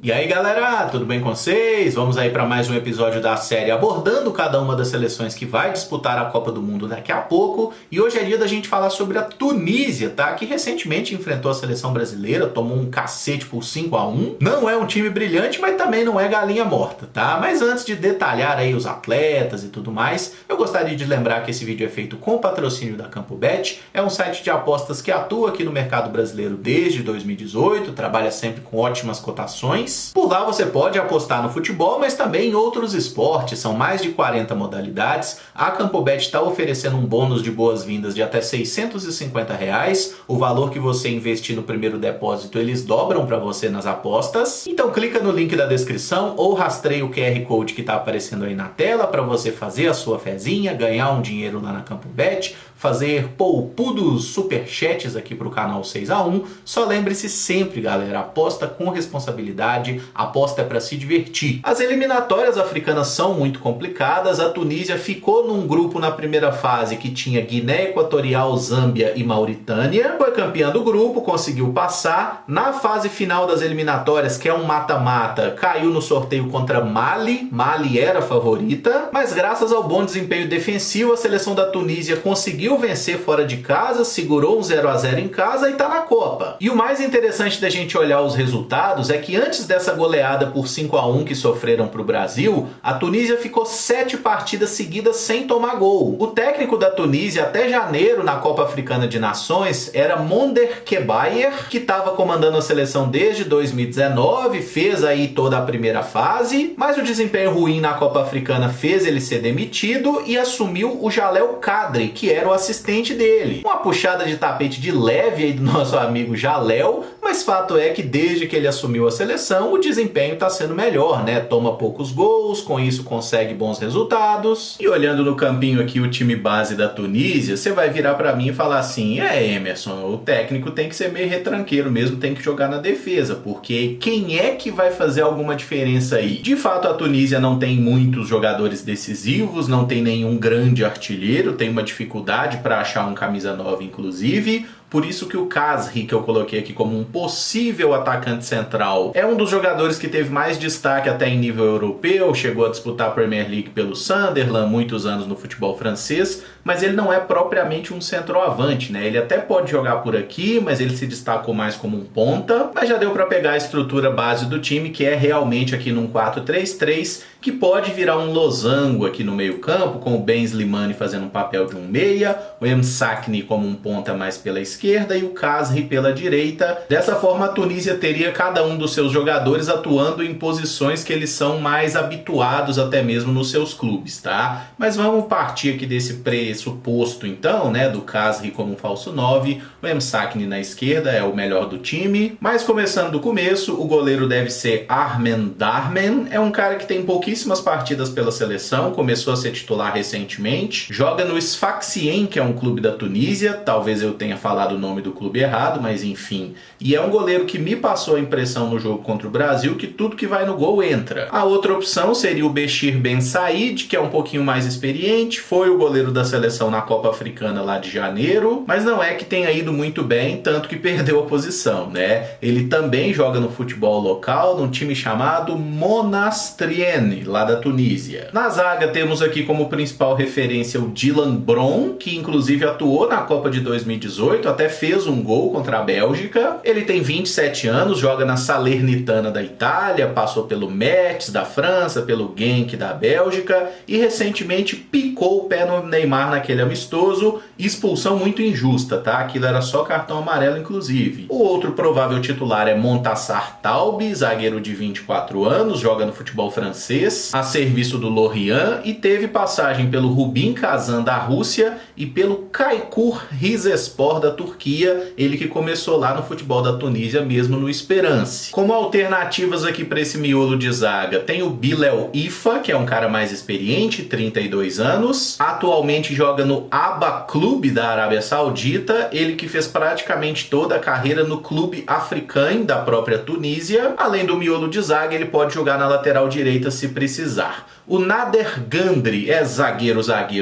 E aí galera, tudo bem com vocês? Vamos aí para mais um episódio da série abordando cada uma das seleções que vai disputar a Copa do Mundo daqui a pouco. E hoje é dia da gente falar sobre a Tunísia, tá? Que recentemente enfrentou a seleção brasileira, tomou um cacete por 5-1. Não é um time brilhante, mas também não é galinha morta, tá? Mas antes de detalhar aí os atletas e tudo mais, eu gostaria de lembrar que esse vídeo é feito com patrocínio da CampoBet. É um site de apostas que atua aqui no mercado brasileiro desde 2018, trabalha sempre com ótimas cotações. Por lá você pode apostar no futebol, mas também em outros esportes, são mais de 40 modalidades. A CampoBet está oferecendo um bônus de boas-vindas de até R$650. O valor que você investir no primeiro depósito, eles dobram para você nas apostas. Então clica no link da descrição ou rastreia o QR Code que está aparecendo aí na tela para você fazer a sua fezinha, ganhar um dinheiro lá na CampoBet, fazer poupudos superchats aqui para o canal 6x1. Só lembre-se sempre, galera, aposta com responsabilidade, aposta é para se divertir. As eliminatórias africanas são muito complicadas. A Tunísia ficou num grupo na primeira fase que tinha Guiné Equatorial, Zâmbia e Mauritânia. Foi campeã do grupo, conseguiu passar. Na fase final das eliminatórias, que é um mata-mata, caiu no sorteio contra Mali. Mali era a favorita, mas graças ao bom desempenho defensivo, a seleção da Tunísia conseguiu vencer fora de casa, segurou um 0-0 em casa e tá na Copa. E o mais interessante da gente olhar os resultados é que antes dessa goleada por 5-1 que sofreram para o Brasil, a Tunísia ficou 7 partidas seguidas sem tomar gol. O técnico da Tunísia até janeiro na Copa Africana de Nações era Monder Kebayer, que estava comandando a seleção desde 2019, fez aí toda a primeira fase, mas o desempenho ruim na Copa Africana fez ele ser demitido e assumiu o Jalel Kadri, que era o assistente dele. Uma puxada de tapete de leve aí do nosso amigo Jalel, mas fato é que desde que ele assumiu a seleção, o desempenho está sendo melhor, né? Toma poucos gols, com isso consegue bons resultados. E olhando no campinho aqui o time base da Tunísia, você vai virar para mim e falar assim: Emerson, o técnico tem que ser meio retranqueiro mesmo, tem que jogar na defesa, porque quem é que vai fazer alguma diferença aí? De fato, a Tunísia não tem muitos jogadores decisivos, não tem nenhum grande artilheiro, tem uma dificuldade para achar um camisa 9, inclusive. Por isso que o Khazri, que eu coloquei aqui como um possível atacante central, é um dos jogadores que teve mais destaque até em nível europeu, chegou a disputar a Premier League pelo Sunderland, muitos anos no futebol francês, mas ele não é propriamente um centroavante, né? Ele até pode jogar por aqui, mas ele se destacou mais como um ponta, mas já deu para pegar a estrutura base do time, que é realmente aqui num 4-3-3, que pode virar um losango aqui no meio campo, com o Ben Slimani fazendo um papel de um meia, o Msakni como um ponta mais pela esquerda e o Khazri pela direita. Dessa forma, a Tunísia teria cada um dos seus jogadores atuando em posições que eles são mais habituados até mesmo nos seus clubes, tá? Mas vamos partir aqui desse pressuposto então, né, do Khazri como um falso 9, o Msakni na esquerda é o melhor do time. Mas começando do começo, o goleiro deve ser Armen Darmen, é um cara que tem pouquíssimas partidas pela seleção, começou a ser titular recentemente, joga no Sfaxien, que é um clube da Tunísia, talvez eu tenha falado o nome do clube errado, mas enfim. E é um goleiro que me passou a impressão no jogo contra o Brasil que tudo que vai no gol entra. A outra opção seria o Bechir Ben Said, que é um pouquinho mais experiente, foi o goleiro da seleção na Copa Africana lá de janeiro, mas não é que tenha ido muito bem, tanto que perdeu a posição, né? Ele também joga no futebol local, num time chamado Monastrienne, lá da Tunísia. Na zaga temos aqui como principal referência o Dylan Bron, que inclusive atuou na Copa de 2018, até fez um gol contra a Bélgica. Ele tem 27 anos, joga na Salernitana da Itália, passou pelo Metz da França, pelo Genk da Bélgica e recentemente picou o pé no Neymar naquele amistoso, expulsão muito injusta, tá? Aquilo era só cartão amarelo, inclusive. O outro provável titular é Montassar Talbi, zagueiro de 24 anos, joga no futebol francês, a serviço do Lorient e teve passagem pelo Rubin Kazan da Rússia e pelo Çaykur Rizespor da Turquia, ele que começou lá no futebol da Tunísia mesmo no Esperance. Como alternativas aqui para esse miolo de zaga, tem o Bilal Ifa, que é um cara mais experiente, 32 anos, atualmente joga no Aba Clube da Arábia Saudita, ele que fez praticamente toda a carreira no clube Africain da própria Tunísia. Além do miolo de zaga, ele pode jogar na lateral direita se precisar. O Nader Gandri é zagueiro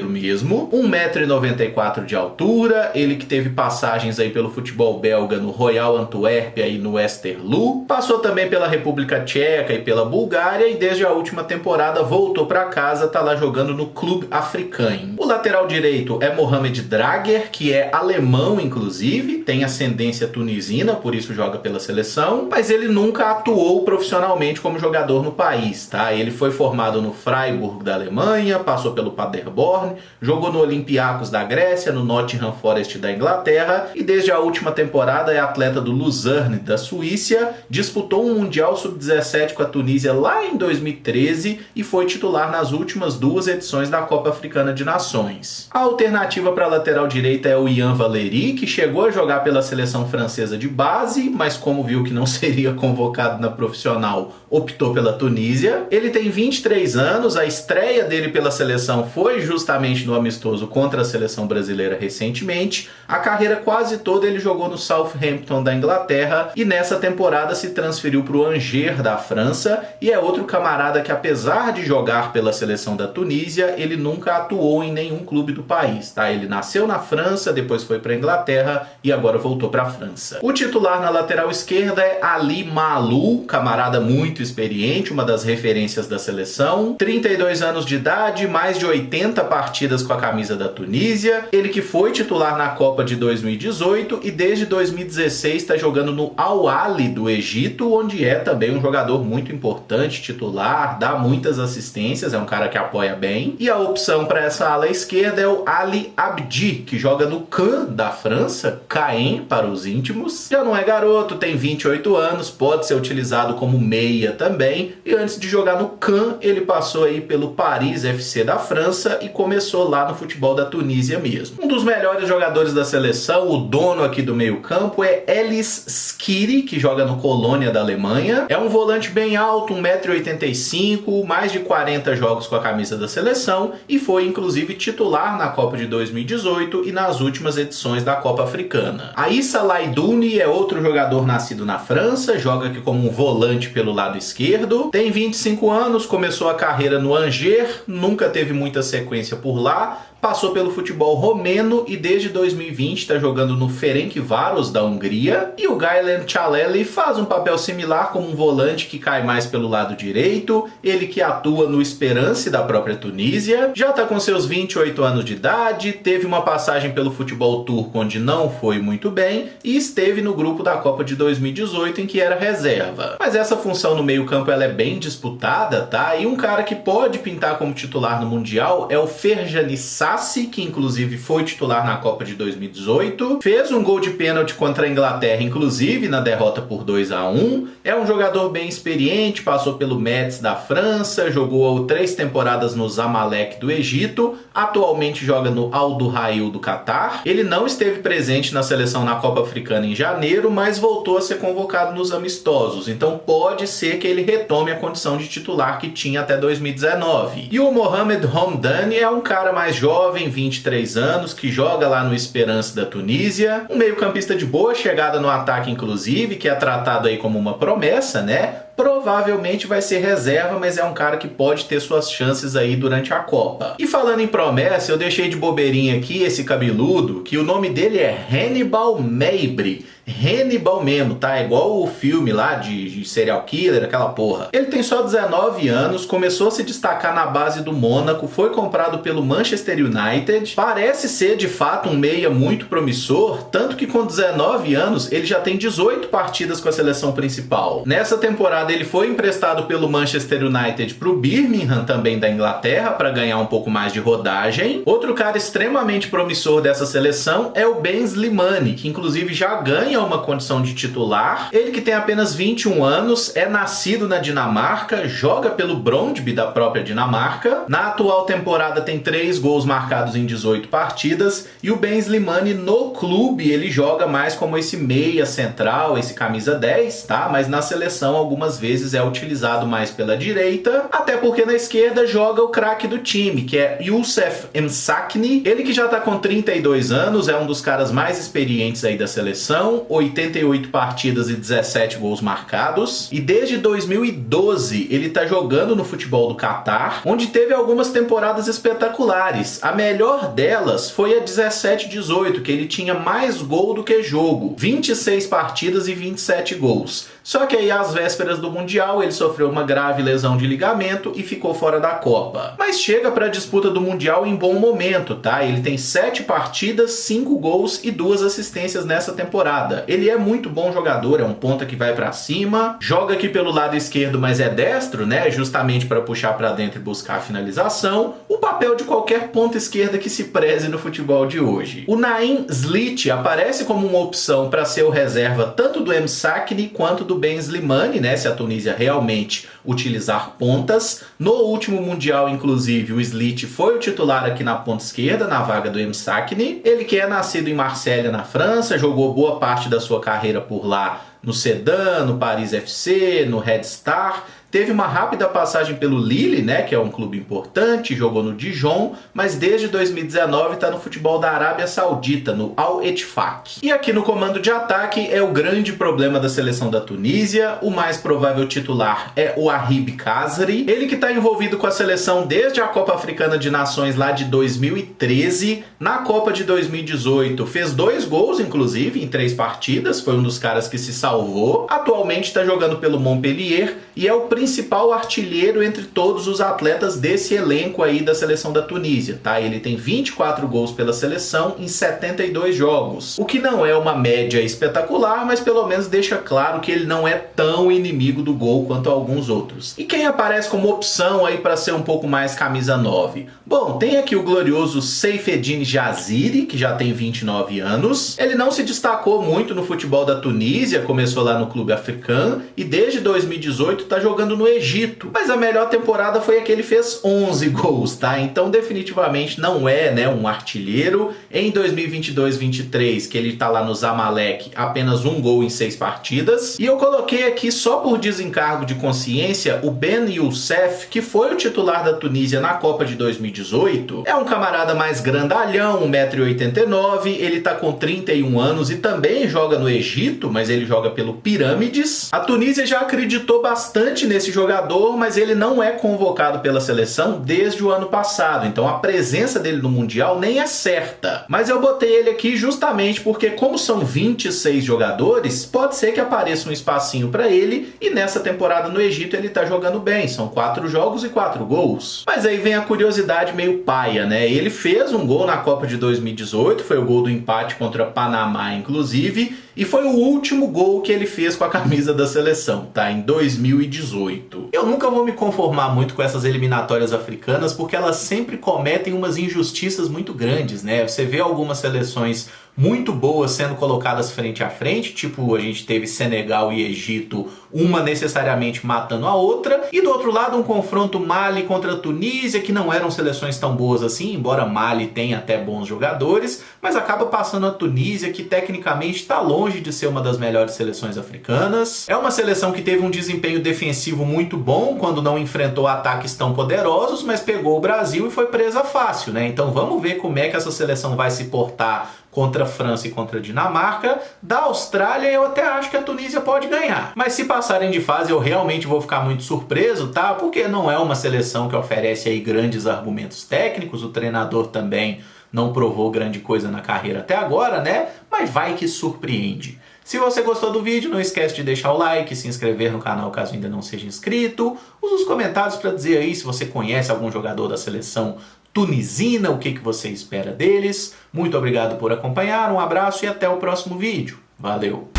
mesmo, 1,94 m de altura, ele que teve passagens aí pelo futebol belga no Royal Antuérpia e no Westerlo, passou também pela República Tcheca e pela Bulgária e desde a última temporada voltou para casa, tá lá jogando no Clube Africain. O lateral direito é Mohamed Drager, que é alemão inclusive, tem ascendência tunisina, por isso joga pela seleção, mas ele nunca atuou profissionalmente como jogador no país, tá? Ele foi formado no Freiburg da Alemanha, passou pelo Paderborn, jogou no Olympiacos da Grécia, no Nottingham Forest da Inglaterra e desde a última temporada é atleta do Luzern da Suíça, disputou um Mundial Sub-17 com a Tunísia lá em 2013 e foi titular nas últimas 2 edições da Copa Africana de Nações. A alternativa para a lateral direita é o Ian Valéry, que chegou a jogar pela seleção francesa de base, mas como viu que não seria convocado na profissional, optou pela Tunísia. Ele tem 23 anos, a estreia dele pela seleção foi justamente no amistoso contra a seleção brasileira recentemente. A carreira quase toda ele jogou no Southampton da Inglaterra e nessa temporada se transferiu para o Angers da França e é outro camarada que, apesar de jogar pela seleção da Tunísia, ele nunca atuou em nenhum clube do país, tá? Ele nasceu na França, depois foi para a Inglaterra e agora voltou para a França. O titular na lateral esquerda é Ali Maalou, camarada muito experiente, uma das referências da seleção, 32 anos de idade, mais de 80 partidas com a camisa da Tunísia, ele que foi titular na Copa de 2018 e desde 2016 está jogando no Al Ahly do Egito, onde é também um jogador muito importante, titular, dá muitas assistências, é um cara que apoia bem. E a opção para essa ala esquerda é o Ali Abdi, que joga no Caen da França, Caen para os íntimos. Já não é garoto, tem 28 anos, pode ser utilizado como meia também. E antes de jogar no Caen, ele passou aí pelo Paris FC da França e começou lá no futebol da Tunísia mesmo. Um dos melhores jogadores da seleção, o dono aqui do meio-campo, é Elis Skiri, que joga no Colônia da Alemanha. É um volante bem alto, 1,85 m, mais de 40 jogos com a camisa da seleção e foi inclusive titular na Copa de 2018 e nas últimas edições da Copa Africana. A Issa Laidouni é outro jogador nascido na França, joga aqui como um volante pelo lado esquerdo, tem 25 anos, começou a carreira no Angers, nunca teve muita sequência por lá, passou pelo futebol romeno e desde 2020 está jogando no Ferencváros da Hungria. E o Gaylen Chaleli faz um papel similar como um volante que cai mais pelo lado direito, ele que atua no Esperance da própria Tunísia, já está com seus 28 anos de idade, teve uma passagem pelo futebol turco onde não foi muito bem e esteve no grupo da Copa de 2018 em que era reserva. Mas essa função no meio campo ela é bem disputada, tá? E um cara que pode pintar como titular no Mundial é o Ferjani Sassi, que inclusive foi titular na Copa de 2018, fez um gol de pênalti contra a Inglaterra, inclusive na derrota por 2-1, é um jogador bem experiente, passou pelo Metz da França, jogou 3 temporadas no Zamalek do Egito, atualmente joga no Al Duhail do Catar. Ele não esteve presente na seleção na Copa Africana em janeiro, mas voltou a ser convocado nos amistosos, então pode ser que ele retome a condição de titular que tinha até 2019. E o Mohamed Hamdani é um cara mais jovem, 23 anos, que joga lá no Esperance da Tunísia, um meio-campista de boa chegada no ataque inclusive, que é tratado aí como uma promessa, né? Provavelmente vai ser reserva, mas é um cara que pode ter suas chances aí durante a Copa. E falando em promessa, eu deixei de bobeirinha aqui esse cabeludo, que o nome dele é Hannibal Mejbri. Hannibal mesmo, tá? É igual o filme lá de serial killer, aquela porra. Ele tem só 19 anos, começou a se destacar na base do Mônaco, foi comprado pelo Manchester United, parece ser de fato um meia muito promissor, tanto que com 19 anos ele já tem 18 partidas com a seleção principal. Nessa temporada ele foi emprestado pelo Manchester United pro Birmingham também da Inglaterra para ganhar um pouco mais de rodagem. Outro cara extremamente promissor dessa seleção é o Ben Slimani, que inclusive já ganha uma condição de titular. Ele que tem apenas 21 anos, é nascido na Dinamarca, joga pelo Brøndby da própria Dinamarca. Na atual temporada tem 3 gols marcados em 18 partidas e o Ben Slimani no clube ele joga mais como esse meia central, esse camisa 10, tá? Mas na seleção algumas algumas vezes é utilizado mais pela direita, até porque na esquerda joga o craque do time, que é Youssef Msakni, ele que já tá com 32 anos, é um dos caras mais experientes aí da seleção, 88 partidas e 17 gols marcados, e desde 2012 ele tá jogando no futebol do Catar, onde teve algumas temporadas espetaculares. A melhor delas foi a 17-18, que ele tinha mais gol do que jogo, 26 partidas e 27 gols. Só que aí às vésperas do Mundial ele sofreu uma grave lesão de ligamento e ficou fora da Copa. Mas chega para a disputa do Mundial em bom momento, tá? Ele tem 7 partidas, 5 gols e 2 assistências nessa temporada. Ele é muito bom jogador, é um ponta que vai para cima, joga aqui pelo lado esquerdo, mas é destro, né? Justamente para puxar para dentro e buscar a finalização. O papel de qualquer ponta esquerda que se preze no futebol de hoje. O Naim Zlit aparece como uma opção para ser o reserva tanto do Msakni quanto do Ben Slimani, né, se a Tunísia realmente utilizar pontas. No último Mundial, inclusive, o Zlit foi o titular aqui na ponta esquerda, na vaga do Msakni. Ele que é nascido em Marselha, na França, jogou boa parte da sua carreira por lá, no Sedan, no Paris FC, no Red Star. Teve uma rápida passagem pelo Lille, né, que é um clube importante, jogou no Dijon, mas desde 2019 está no futebol da Arábia Saudita, no Al Ettifaq. E aqui no comando de ataque é o grande problema da seleção da Tunísia. O mais provável titular é o Wahib Khazri, ele que está envolvido com a seleção desde a Copa Africana de Nações lá de 2013. Na Copa de 2018 fez 2 gols, inclusive, em 3 partidas, foi um dos caras que se salvou. Atualmente está jogando pelo Montpellier e é o principal artilheiro entre todos os atletas desse elenco aí da seleção da Tunísia, tá? Ele tem 24 gols pela seleção em 72 jogos, o que não é uma média espetacular, mas pelo menos deixa claro que ele não é tão inimigo do gol quanto alguns outros. E quem aparece como opção aí para ser um pouco mais camisa 9? Bom, tem aqui o glorioso Saifeddine Jaziri, que já tem 29 anos. Ele não se destacou muito no futebol da Tunísia, começou lá no clube africano e desde 2018 tá jogando no Egito, mas a melhor temporada foi a que ele fez 11 gols, tá? Então definitivamente não é, né, um artilheiro. Em 2022-23, que ele tá lá no Zamalek, apenas 1 gol em 6 partidas. E eu coloquei aqui só por desencargo de consciência o Ben Youssef, que foi o titular da Tunísia na Copa de 2018. É um camarada mais grandalhão, 1,89 m, ele tá com 31 anos e também joga no Egito, mas ele joga pelo Pirâmides. A Tunísia já acreditou bastante nesse jogador, mas ele não é convocado pela seleção desde o ano passado, então a presença dele no Mundial nem é certa. Mas eu botei ele aqui justamente porque, como são 26 jogadores, pode ser que apareça um espacinho para ele, e nessa temporada no Egito ele tá jogando bem, são 4 jogos e 4 gols. Mas aí vem a curiosidade meio paia, né? Ele fez um gol na Copa de 2018, foi o gol do empate contra Panamá, inclusive, e foi o último gol que ele fez com a camisa da seleção, tá? Em 2018. Eu nunca vou me conformar muito com essas eliminatórias africanas, porque elas sempre cometem umas injustiças muito grandes, né? Você vê algumas seleções muito boas sendo colocadas frente a frente, tipo a gente teve Senegal e Egito, uma necessariamente matando a outra, e do outro lado um confronto Mali contra a Tunísia, que não eram seleções tão boas assim, embora Mali tenha até bons jogadores, mas acaba passando a Tunísia, que tecnicamente está longe de ser uma das melhores seleções africanas. É uma seleção que teve um desempenho defensivo muito bom quando não enfrentou ataques tão poderosos, mas pegou o Brasil e foi presa fácil, né? Então vamos ver como é que essa seleção vai se portar contra a França e contra a Dinamarca. Da Austrália eu até acho que a Tunísia pode ganhar, mas se passarem de fase eu realmente vou ficar muito surpreso, tá? Porque não é uma seleção que oferece aí grandes argumentos técnicos, o treinador também não provou grande coisa na carreira até agora, né? Mas vai que surpreende. Se você gostou do vídeo, não esquece de deixar o like, se inscrever no canal caso ainda não seja inscrito. Use os comentários para dizer aí se você conhece algum jogador da seleção tunisina, o que você espera deles. Muito obrigado por acompanhar, um abraço e até o próximo vídeo. Valeu!